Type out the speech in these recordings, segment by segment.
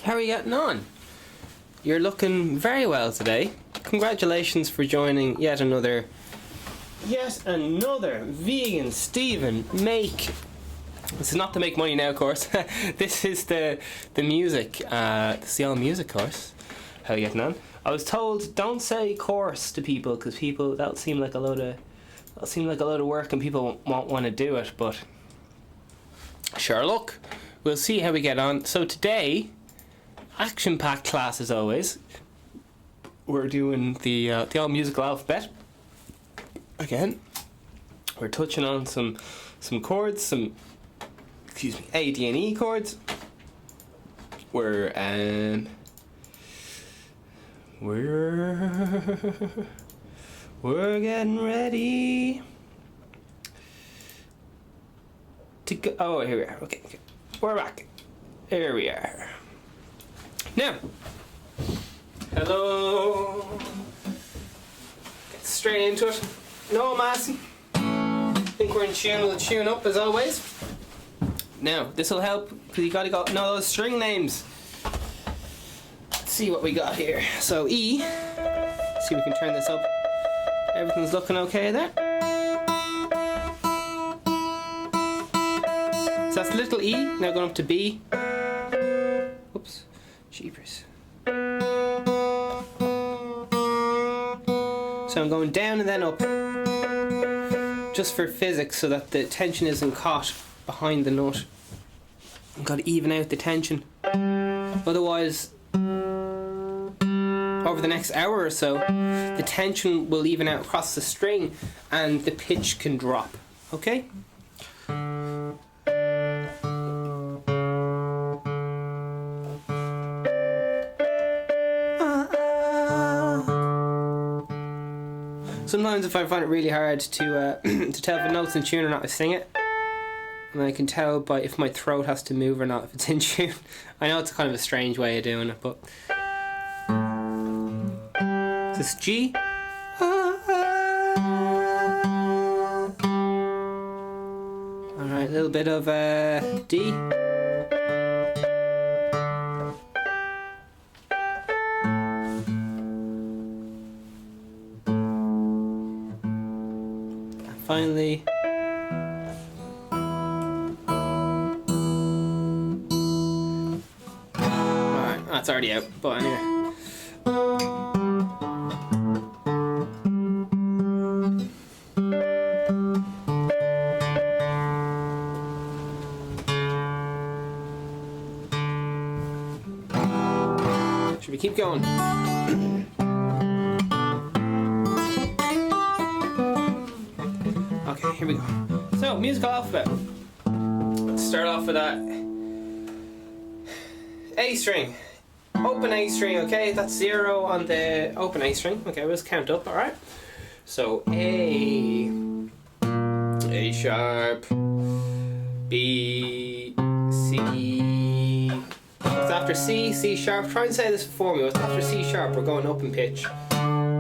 How are you getting on? You're looking very well today. Congratulations for joining yet another vegan Steven make. This is not the make money now course. This is the music. This is the all music course. How are you getting on? I was told don't say course to people because that'll seem like a load of work and people won't want to do it. But sure, look, we'll see how we get on. So today, action-packed class as always. We're doing the all musical alphabet again. We're touching on some chords, some A, D, and E chords. We're getting ready to go. Oh, here we are. Okay. We're back. Here we are. Now, hello. Get straight into it. No massing. Think we're in tune. We'll tune up as always. Now, this will help because you gotta know those string names. Let's see what we got here. So E. Let's see if we can turn this up. Everything's looking okay there. So that's little E. Now going up to B. Oops. Jeepers. So I'm going down and then up. Just for physics so that the tension isn't caught behind the nut. I've got to even out the tension. Otherwise, over the next hour or so, the tension will even out across the string and the pitch can drop. Okay? Sometimes if I find it really hard to tell if a note's in tune or not, I sing it. And I can tell by if my throat has to move or not if it's in tune. I know it's kind of a strange way of doing it, but... Is this G? Alright, a little bit of D. Finally, alright, that's already out, but anyway. Should we keep going? Okay, here we go. So, musical alphabet. Let's start off with that A string. Open A string, okay? That's 0 on the open A string. Okay, we'll just count up, alright? So, A sharp, B, C. What's after C? C sharp. Try and say this for me. What's after C sharp? We're going up in pitch.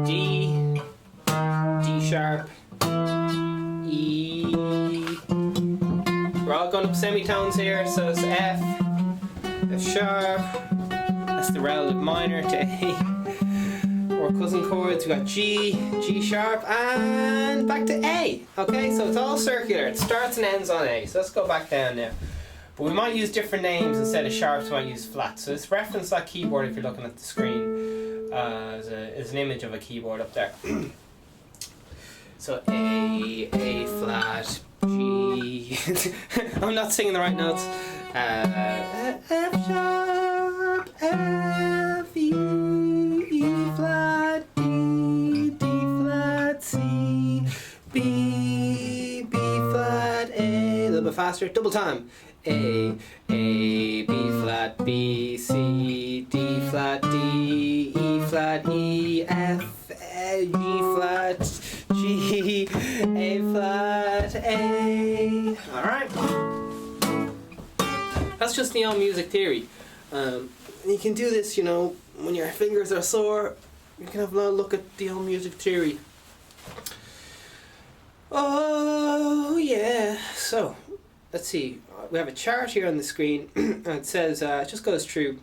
D sharp. E. We're all going up semitones here, so it's F sharp, that's the relative minor to A. Or cousin chords, we got G sharp, and back to A. Okay, so it's all circular, it starts and ends on A. So let's go back down now. But we might use different names instead of sharps, we might use flats. So let's reference that keyboard if you're looking at the screen as an image of a keyboard up there. So A flat, G. I'm not singing the right notes. F sharp, F, E flat, D flat, C, B flat, A. A little bit faster, double time. A, B flat, B, C, D flat, D, E flat, E, F, G flat, G, A flat, A. Alright. That's just the all music theory. You can do this, you know, when your fingers are sore. You can have a look at the all music theory. Oh, yeah. So, let's see. We have a chart here on the screen. And it says, it just goes through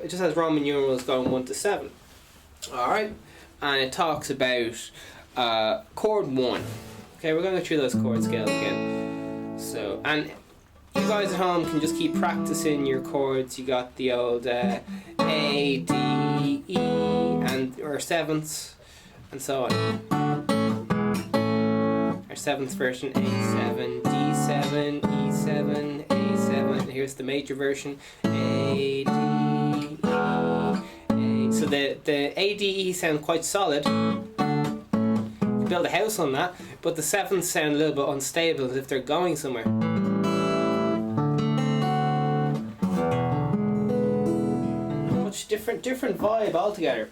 it just has Roman numerals going 1 to 7. Alright? And it talks about chord 1. Okay, we're going to go through those chord scales again. So, and you guys at home can just keep practicing your chords. You got the old A, D, E, and or sevenths, and so on. Our seventh version: A7, D7, E7, A7. And here's the major version: A, D, E, A. So the A, D, E sound quite solid. You can build a house on that, but the sevenths sound a little bit unstable as if they're going somewhere. Much different vibe altogether.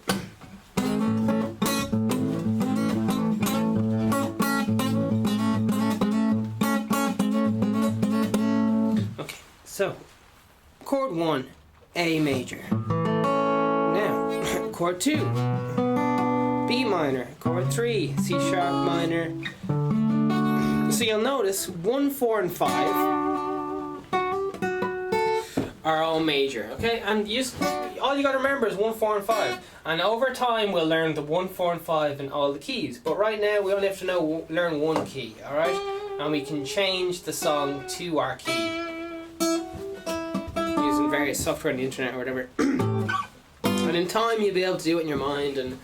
Okay, so chord 1, A major. Now, chord 2, B minor. Chord 3, C sharp minor. So you'll notice 1, 4, and 5 are all major, okay? And all you gotta remember is 1, 4, and 5. And over time we'll learn the 1, 4, and 5 in all the keys. But right now we only have to learn one key, alright? And we can change the song to our key using various software on the internet or whatever. And in time you'll be able to do it in your mind and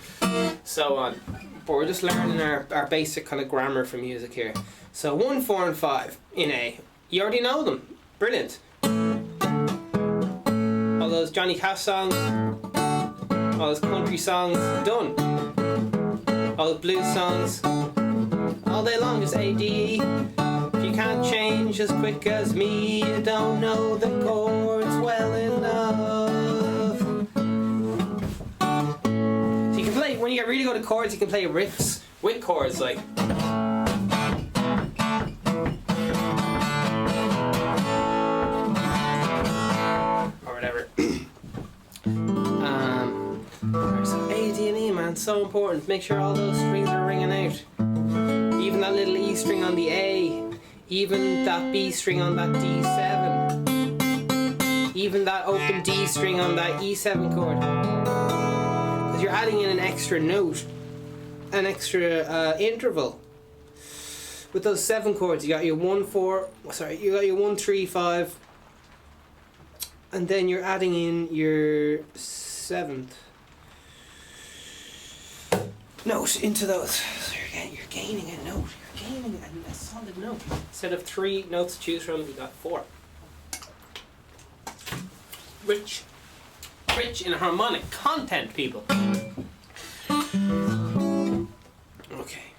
so on. But we're just learning our basic kind of grammar for music here. So 1, 4, and 5 in A. You already know them. Brilliant. All those Johnny Cash songs, all those country songs, done. All those blues songs, all day long, just A, D, E. If you can't change as quick as me, you don't know the chords well enough. So you can play, when you get really good at chords, you can play riffs with chords, like. So A, D, and E, man, so important. Make sure all those strings are ringing out. Even that little E string on the A, even that B string on that D7, even that open D string on that E7 chord. Because you're adding in an extra note, an extra interval. With those 7 chords, you got your 1, 4, you got your 1, 3, 5, and then you're adding in your 7th note into those. So you're gaining a note. You're gaining a solid note. Instead of 3 notes to choose from, you got 4. Rich in harmonic content, people. Okay.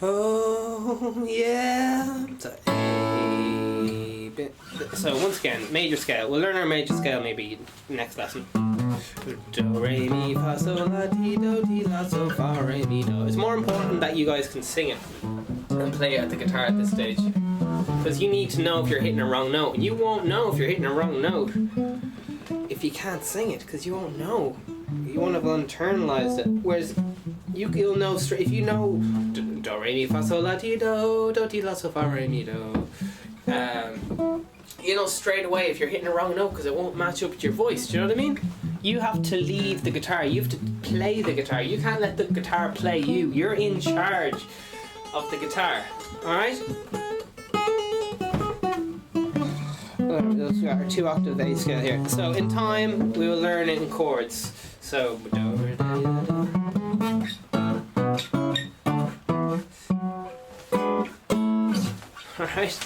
Oh yeah. So once again, major scale. We'll learn our major scale maybe next lesson. Do, re, mi, fa, sol, la, ti, do, ti, la, so, fa, re, mi, do. It's more important that you guys can sing it and play it at the guitar at this stage. Because you need to know if you're hitting a wrong note. And you won't know if you're hitting a wrong note if you can't sing it, because you won't know. You won't have internalized it. Whereas you'll know straight if you know do, re, mi, fa, sol, la, ti, do, ti, la, so, fa, re, mi, do. You know straight away if you're hitting a wrong note because it won't match up with your voice. Do you know what I mean? You have to lead the guitar. You have to play the guitar. You can't let the guitar play you. You're in charge of the guitar. Alright? Those are our 2 octave A scale here. So in time we will learn it in chords. So alright?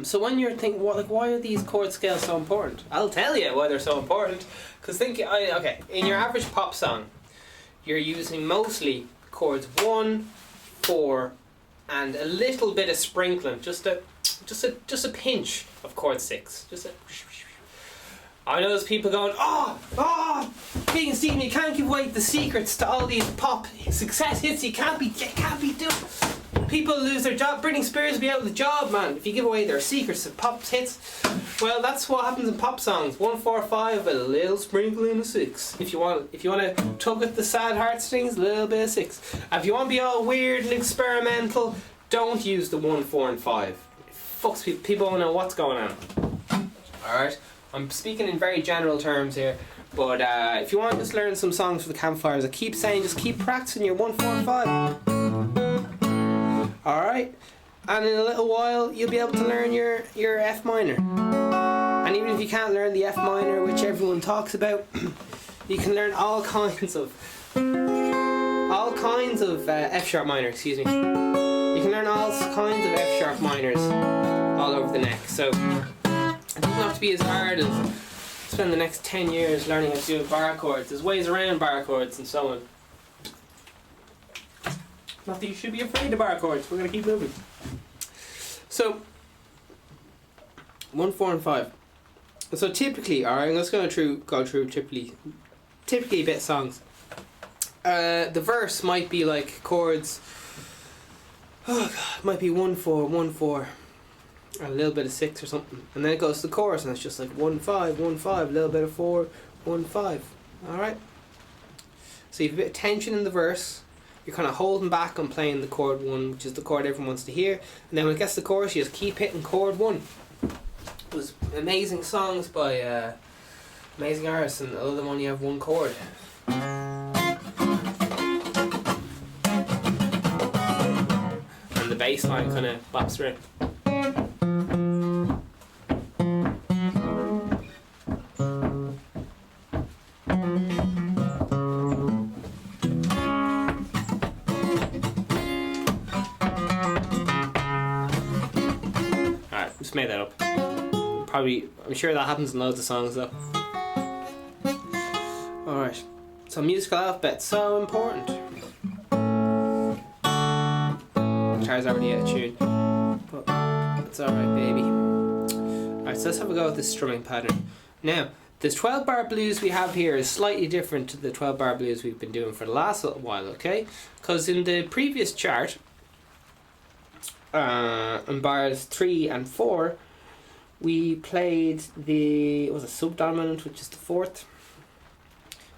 So when you're thinking, why are these chord scales so important? I'll tell you why they're so important. Because okay, in your average pop song, you're using mostly chords 1, 4, and a little bit of sprinkling, just a pinch of chord 6. I know there's people going, Big and Steven, you can't give away the secrets to all these pop success hits. You can't be doing. People lose their job. Britney Spears will be out of the job, man, if you give away their secrets of pop hits. Well, that's what happens in pop songs. 1, 4, 5, a little sprinkling of 6. If you want to tug at the sad heartstrings, a little bit of 6. And if you want to be all weird and experimental, don't use the 1, 4, and 5. It fucks people. People don't know what's going on. Alright? I'm speaking in very general terms here, but if you want to just learn some songs for the campfires, I keep saying just keep practicing your 1, 4, 5. Alright? And in a little while you'll be able to learn your F minor. And even if you can't learn the F minor, which everyone talks about, you can learn all kinds of F sharp minor, excuse me. You can learn all kinds of F sharp minors all over the neck. So it doesn't have to be as hard as spend the next 10 years learning how to do bar chords. There's ways around bar chords and so on. Not that you should be afraid of bar chords. We're going to keep moving. So 1, 4, and 5. So typically, alright, I'm just going to go through typically a bit of songs. The verse might be like chords. Oh god, might be 1, 4, 1, 4. A little bit of 6 or something, and then it goes to the chorus and it's just like 1, 5, 1, 5, a little bit of 4, 1, 5. Alright, so you have a bit of tension in the verse, you're kind of holding back on playing the chord 1, which is the chord everyone wants to hear, and then when it gets to the chorus you just keep hitting chord 1. It was amazing songs by amazing artists, and a lot of them only have one chord. And the bass line kind of bops around. Just made that up. I'm sure that happens in loads of songs though. Alright, so musical alphabet, so important. Guitar's already out of tune, but it's alright, baby. Alright, so let's have a go with this strumming pattern. Now, this 12 bar blues we have here is slightly different to the 12 bar blues we've been doing for the last little while, okay? Because in the previous chart, in bars 3 and 4, we played the subdominant, which is the 4th.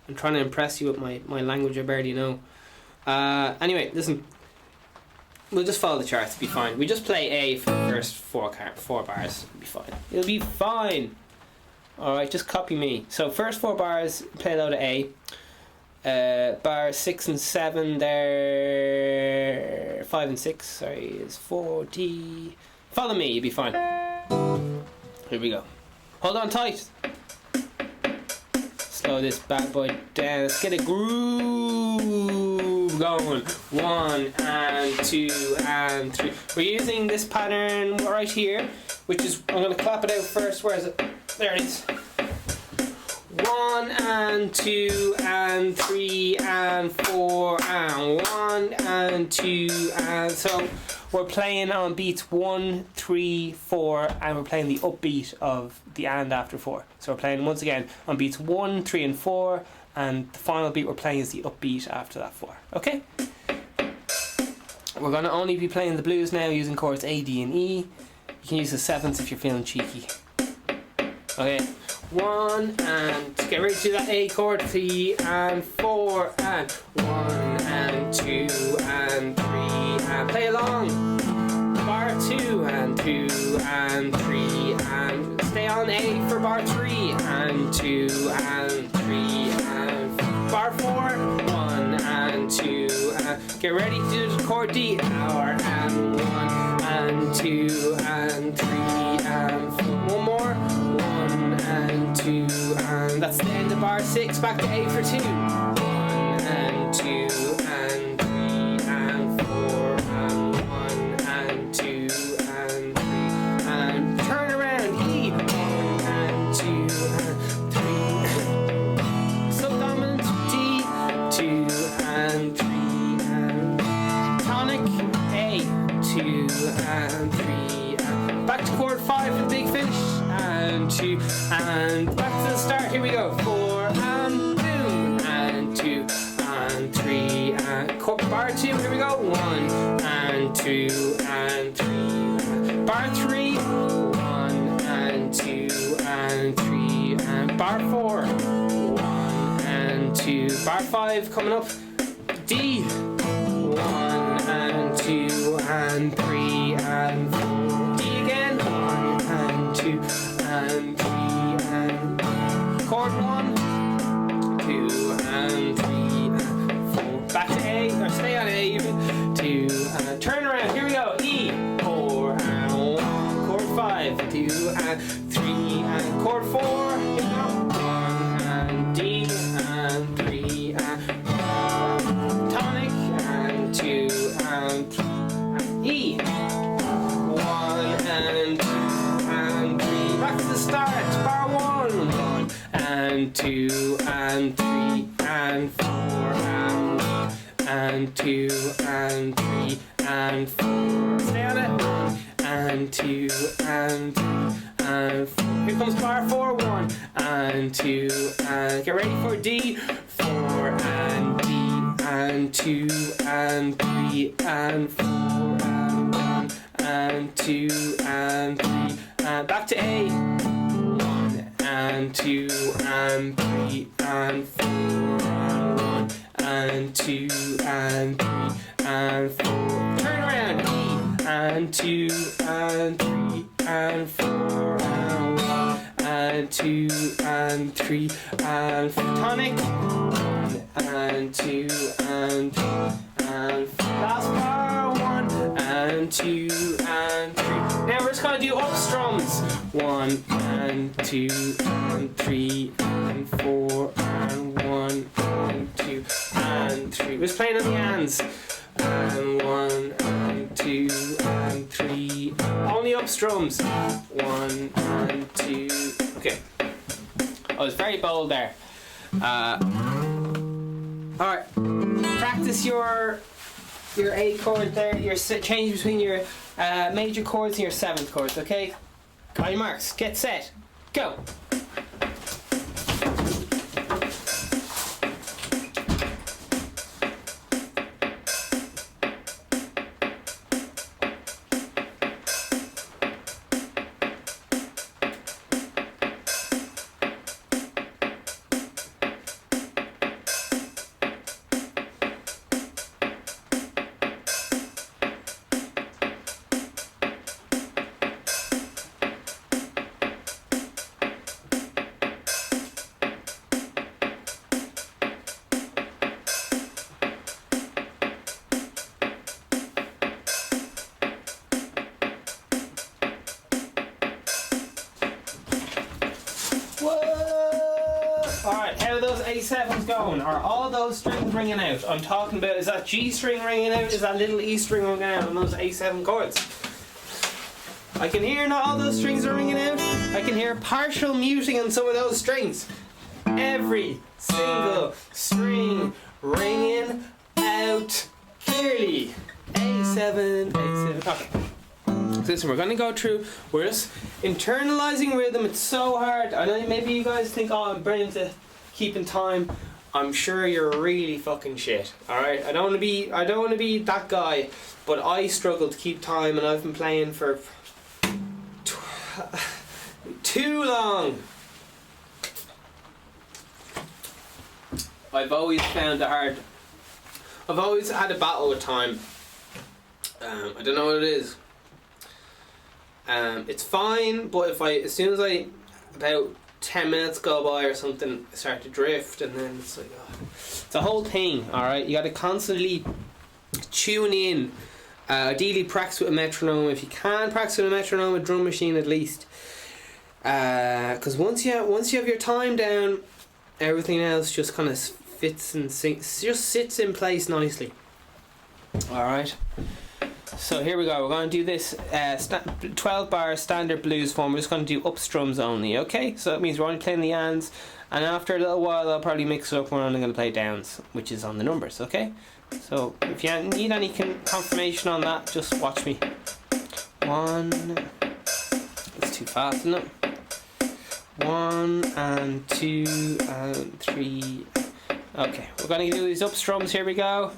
I'm trying to impress you with my language I barely know. Anyway, listen, we'll just follow the charts, it'll be fine. We just play A for the first 4 bars, it'll be fine. It'll be fine! Alright, just copy me. So first 4 bars, play a load of A. Bar 6 and 7 there, 5 and 6, sorry, is 4 D. Follow me, you'll be fine. Here we go. Hold on tight. Slow this bad boy down. Let's get a groove going. 1 and 2 and 3. We're using this pattern right here, which is, I'm going to clap it out first. Where is it? There it is. 1 and 2 and 3 and 4 and 1 and 2 and so we're playing on beats 1, 3, 4 and we're playing the upbeat of the and after 4. So we're playing once again on beats 1, 3 and 4 and the final beat we're playing is the upbeat after that 4. Okay? We're going to only be playing the blues now using chords A, D and E. You can use the 7ths if you're feeling cheeky. Okay? 1 and get ready to do that A chord, 3 and 4 and 1 and 2 and 3 and play along. Bar 2 and 2 and 3 and stay on A for bar 3 and 2 and 3 and bar 4, 1 and 2 and get ready to do the chord D. Hour and 1 and 2 and 3 and 4. One more. And 2 and that's the end of bar 6, back to A for 2. 1 and 2 and 3 and 4 and 1 and 2 and 3 and turn around E. 1 and 2 and 3 subdominant D. 2 and 3 and tonic A. 2 and 3 and back to chord 5 for the big finish. And 2 and back to the start. Here we go. 4 and boom and 2 and 3 and bar 2. Here we go. 1 and 2 and 3 and bar 3. 1 and 2 and 3 and bar 4. 1 and 2. Bar 5 coming up. D. 1 and 2 and 3 and 4. D again. 1 and 2 and 3 and chord 1, 2 and 3 and 4. Back to A, or stay on A even. 2 and turn around. Here we go. E, 4 and 1. Chord 5, 2 and 3 and chord 4. Here we go. 1 and D and 3 and 4. Tonic and 2 and 3 and E. 1 and 2 and 3. Back to the start. Bar 1 and 2 and 3 and 4 and 2 and 3 and 4. Stay on it. 1 and 2 and 3 and 4. Here comes bar 4. 1 and 2 and get ready for D. 4 and D and 2 and 3 and 4 and 1 and 2 and 3 and back to A. 1 and 2 and 3 and 4 and 1 and 2 and 3 and 4. Turn around. E and 2 and 3 and 4 and 1 and 2 and 3 and 4. Tonic. 1 and 2 and 3 and 4. Last bar. 1 and 2 and 3. Now we're just gonna do up strums. 1 and 2 and 3 and 4 and 1 and 2 and 3. We're just playing on the hands. And 1 and 2 and 3. Only up strums. 1 and 2. Okay. I was very bold there. Alright. Practice your A chord there. Your change between your major chords and your 7th chords, okay? On your marks, get set, go! Alright, how are those A7s going? Are all those strings ringing out? I'm talking about, is that G string ringing out? Is that little E string ringing out on those A7 chords? I can hear not all those strings are ringing out. I can hear partial muting on some of those strings. Every single string ringing out clearly. A7, A7. Okay. So listen, we're going to go through, we're just internalizing rhythm. It's so hard. I know maybe you guys think, oh, I'm brilliant at keeping time. I'm sure you're really fucking shit. Alright? I don't want to be that guy, but I struggle to keep time, and I've been playing for too long. I've always found it hard. I've always had a battle with time. I don't know what it is. It's fine, but as soon as about 10 minutes go by or something, I start to drift, and then it's like, oh, it's a whole thing. Alright, you got to constantly tune in. Ideally practice with a metronome. If you can practice with a metronome, a drum machine at least, because once you have your time down, everything else just kind of fits and just sits in place nicely. Alright, so here we go. We're going to do this 12 bar standard blues form. We're just going to do up strums only, okay? So that means we're only playing the ands, and after a little while I'll probably mix it up. We're only going to play downs, which is on the numbers, okay? So if you need any confirmation on that, just watch me. 1, that's too fast, isn't it? 1 and 2 and 3. Okay, we're going to do these up strums. Here we go.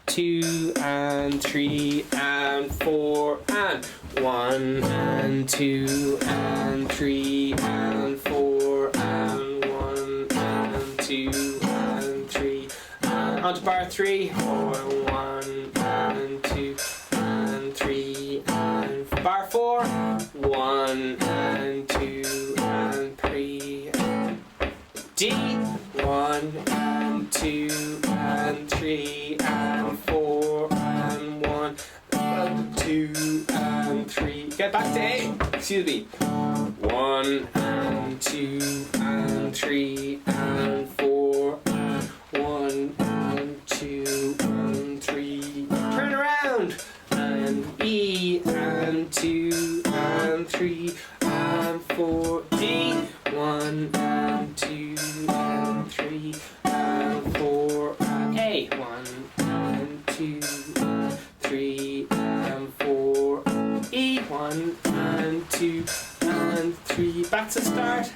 2 and 3 and 4 and 1 and 2 and 3 and 4 and 1 and 2 and 3 and onto bar 3. 4 1 and 2 and 3 and bar 4. 1 and 2 and 3. D. 1 and 2 and 3 and 4 and 1 and 2 and 3. Get back to A. Excuse me. 1 and 2 and 3 and 4 and 1 and 2 and 3. Turn around. And E and 2 and 3 and 4. D. 1 and 2 and 3 and 4 and A. 1 and 2 and 3 and 4. E. 1 and 2 and 3. Back to start.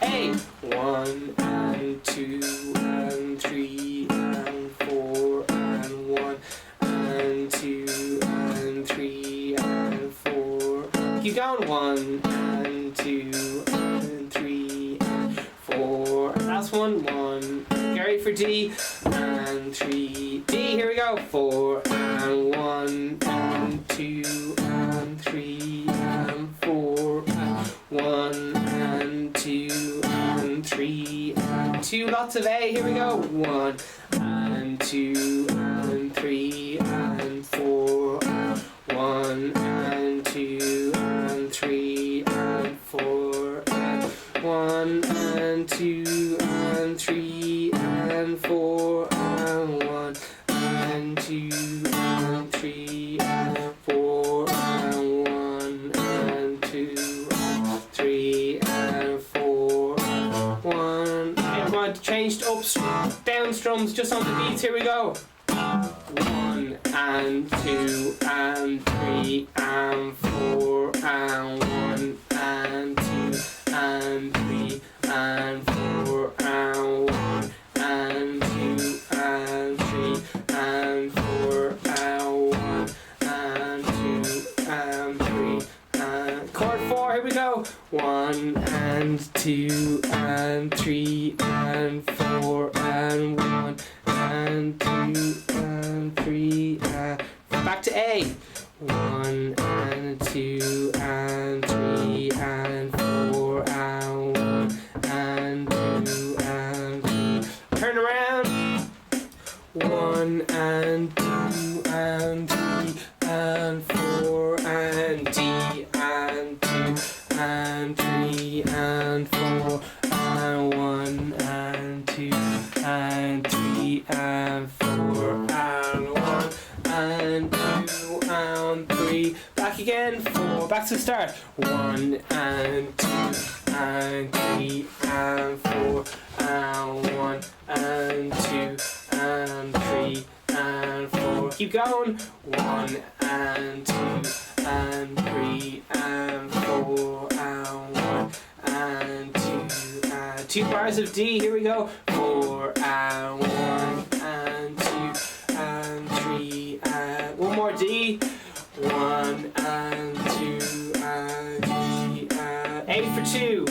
A. 1 and 2 and 3 and 4 and 1 and 2 and 3 and 4. Keep going. 1 and 2 and 3 and 4. Last one. 1. Get ready for D and 3. D. Here we go. 4 and 1 and 2 and 3 and 4 and 1 and 2 and 3 and 2. Lots of A. Here we go. 1 and 2 and 3 and 4. 1 and 2 and 3 and 4. 1 and 2 and 3 and 4 and 1 and 2 and 3 and 4 and 1 and 2 and 3 and 4. 1. I'm going to change to up, down strums just on the beats. Here we go. 1 and 2 and 3 and 4 and 1 and 2 and 3 and 4 and 1 and 2 and 3 and 4 and 1 and 2 and 3 and chord 4. Here we go. 1 and 2 and 3 and 4 and 1 and 2 and 3 and back to A. 1 and 2 and 3 and 4 and 1 and 2 and 3. Turn around. 1 and 2 and 3 and 4 and D and 2 and 3 and 4 and 1 and 2 and 3 and 4 and 1 and 2 and 3. Back again. 4. Back to the start. 1 and 2 and 3 and 4 and 1 and 2 and 3 and 4. Keep going. 1 and 2 and 3 and 4 and 1 and 2 and 2 bars of D. Here we go. 4 and 1 and 2 and 3 and one more D. 1 and 2 and 3 and A for 2.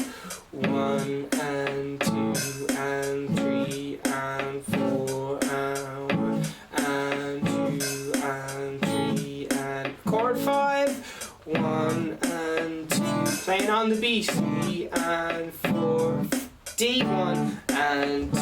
1 and 2 and 3 and 4 and 1 and 2 and 3 and chord 5. 1 and 2. Playing on the beat. 3 and 4. D. 1 and 2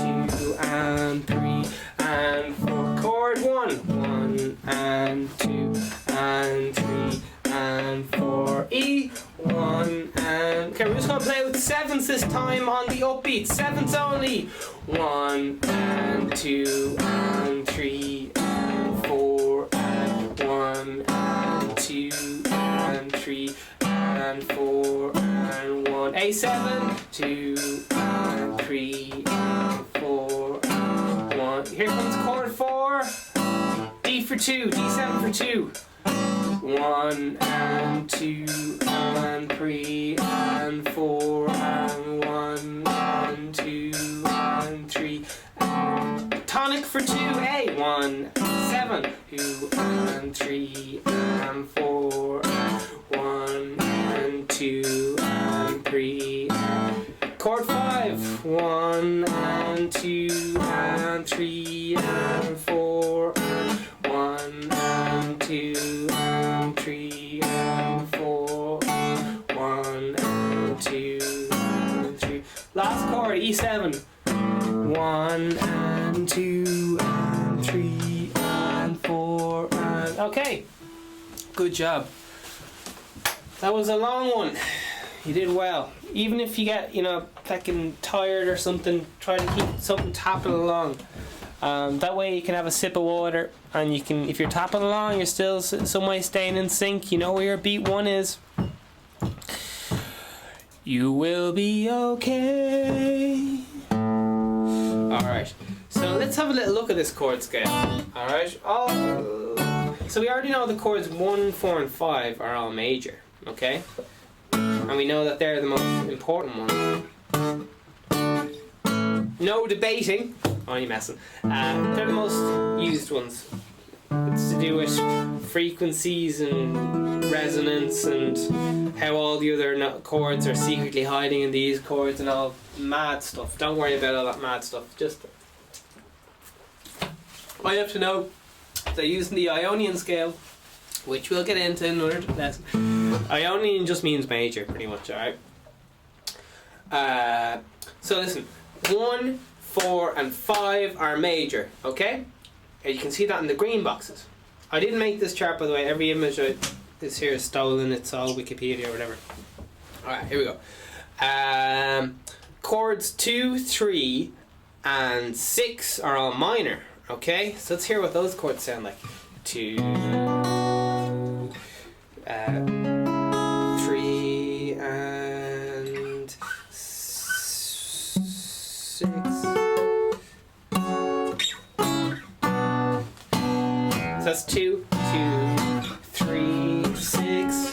and 3 and 4. Chord 1. 1 and 2 and 3 and 4. E. 1 and... Okay, we're just going to play with 7s this time on the upbeat. 7s only. 1 and 2 and 3 and 4 and 1 and 2 and 3 and 4 and 1. A7. 2 and 3 and 4 and 1. Here comes chord 4. D for 2. D7 for 2. 1 and 2 and 3 and 4 and 1 and 2 and 3 and tonic for 2. A. 1 7 2 and 3 and 4 1 and 2 and 3. Chord 5. 1 and 2 and 3 and 4 1 and 2 and 3 and 4 1 and 2 and 3. last chord, E7. 1 and 2 and 3 and 4 and... Okay. Good job. That was a long one. You did well. Even if you get, you know, fucking tired or something, try to keep something tapping along. That way you can have a sip of water, and you can, if you're tapping along, you're still some way staying in sync. You know where your beat 1 is. You will be okay. Alright, so let's have a little look at this chord scale. Alright, so we already know the chords 1, 4 and 5 are all major, okay? And we know that they're the most important ones. No debating. Oh, you're messing. They're the most used ones. It's to do with frequencies and resonance and how all the other chords are secretly hiding in these chords and all mad stuff. Don't worry about all that mad stuff. Just I have to know they're using the Ionian scale, which we'll get into in another lesson. Ionian just means major, pretty much. Alright. So listen, 1, 4 and 5 are major, okay? And you can see that in the green boxes. I didn't make this chart, by the way. Every image this here is stolen. It's all Wikipedia or whatever. Alright, here we go. Chords 2, 3 and 6 are all minor, okay? So let's hear what those chords sound like. 2, 3 and 6. That's 2, 2, 3, 6,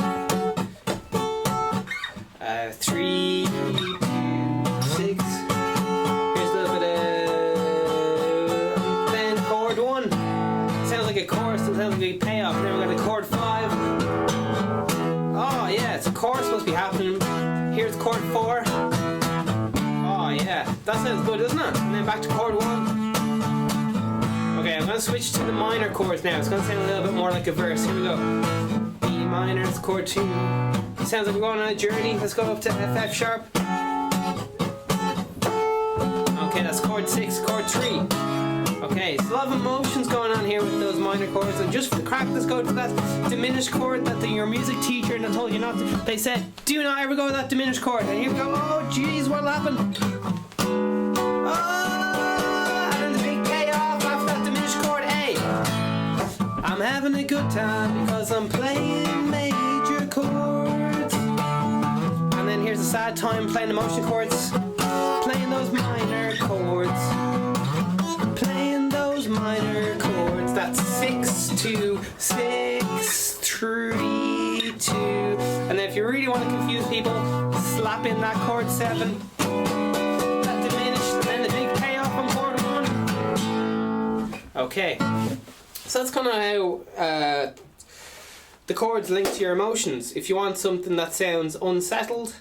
3, 2, 6. Here's a little bit of then chord 1. Sounds like a chorus, it sounds like a payoff. Then we got a chord 5. Oh yeah, it's a chorus supposed to be happening. Here's chord 4. Oh yeah, that sounds good, doesn't it? And then back to chord 1. Okay, I'm going to switch to the minor chords now. It's going to sound a little bit more like a verse. Here we go. B minor, it's chord 2. It sounds like we're going on a journey. Let's go up to F sharp. Okay, that's chord 6, chord 3. Okay, so a lot of emotions going on here with those minor chords. And just for the crack, let's go to that diminished chord that your music teacher told you not to. They said, do not ever go with that diminished chord. And here we go. Oh, jeez, what'll happen? I'm having a good time because I'm playing major chords. And then here's a sad time playing the motion chords. Playing those minor chords. Playing those minor chords. That's 6, 2, 6, 3, 2. And then if you really want to confuse people, slap in that chord 7. That diminished, and then the big payoff on chord 1. Okay. So that's kind of how the chords link to your emotions. If you want something that sounds unsettled,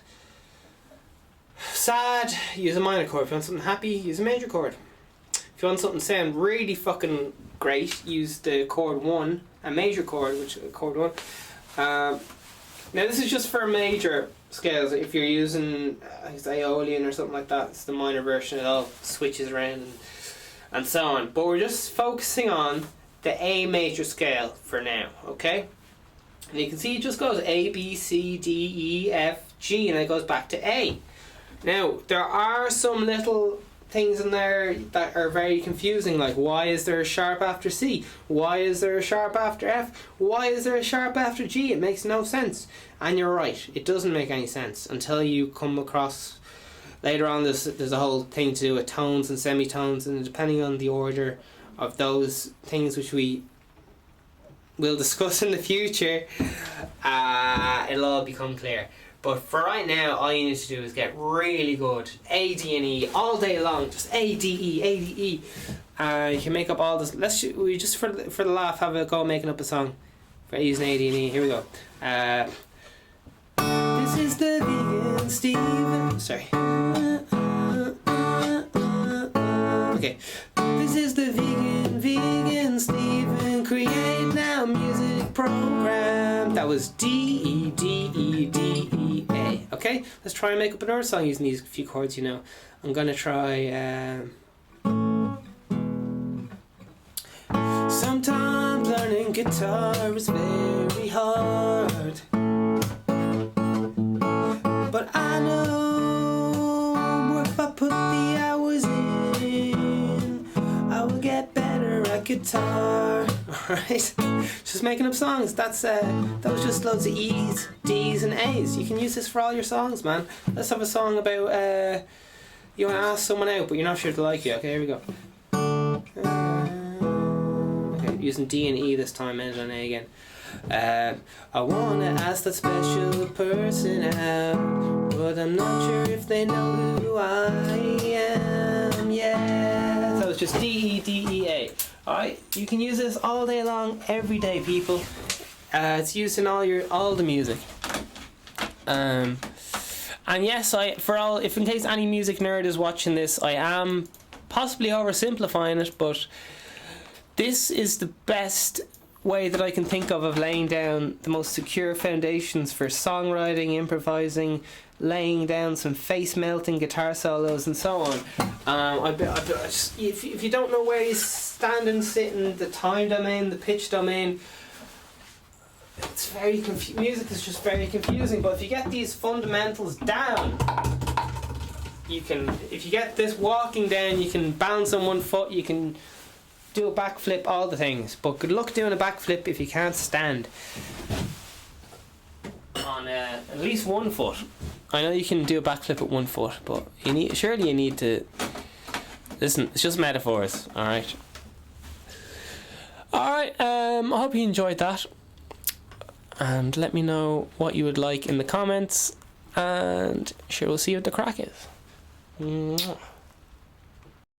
sad, use a minor chord. If you want something happy, use a major chord. If you want something to sound really fucking great, use the chord 1, a major chord, which is chord 1. Now this is just for major scales. If you're using Aeolian or something like that, it's the minor version. It all switches around and so on. But we're just focusing on the A major scale for now, okay? And you can see it just goes A, B, C, D, E, F, G, and it goes back to A. Now, there are some little things in there that are very confusing, like why is there a sharp after C? Why is there a sharp after F? Why is there a sharp after G? It makes no sense. And you're right, it doesn't make any sense until you come across... Later on, there's a whole thing to do with tones and semitones, and depending on the order of those things which we will discuss in the future, it'll all become clear. But for right now, all you need to do is get really good A, D and E all day long. Just A, D, E, A, D, E. You can make up all this. We just for the laugh have a go making up a song for using A, D and E. Here we go. This is the vegan Steven. Sorry. Okay. This is the vegan Steven Create Now music program. That was D, E, D, E, D, E, A. Okay. Okay, let's try and make up another song using these few chords, you know. I'm gonna try sometimes learning guitar is very hard, but I know if I put the hours in, I will get better at guitar. Alright, just making up songs. That was just loads of E's, D's and A's. You can use this for all your songs, man. Let's have a song about you want to ask someone out but you're not sure if they like you. Okay, here we go. Okay, using D and E this time, ended on A again. I wanna ask that special person out, but I'm not sure if they know who I am. Yeah, so it's just D E D E A. Alright, you can use this all day long, every day, people. It's used in all the music. And yes, if in case any music nerd is watching this, I am possibly oversimplifying it, but this is the best way that I can think of laying down the most secure foundations for songwriting, improvising, laying down some face-melting guitar solos and so on. If you don't know where you stand and sit in the time domain, the pitch domain, it's very music is just very confusing. But if you get these fundamentals down, if you get this walking down, you can bounce on one foot, you can do a backflip, all the things. But good luck doing a backflip if you can't stand on at least one foot. I know you can do a backflip at one foot, but surely you need to listen. It's just metaphors. Alright, I hope you enjoyed that, and let me know what you would like in the comments, and sure, we'll see what the crack is. Mwah.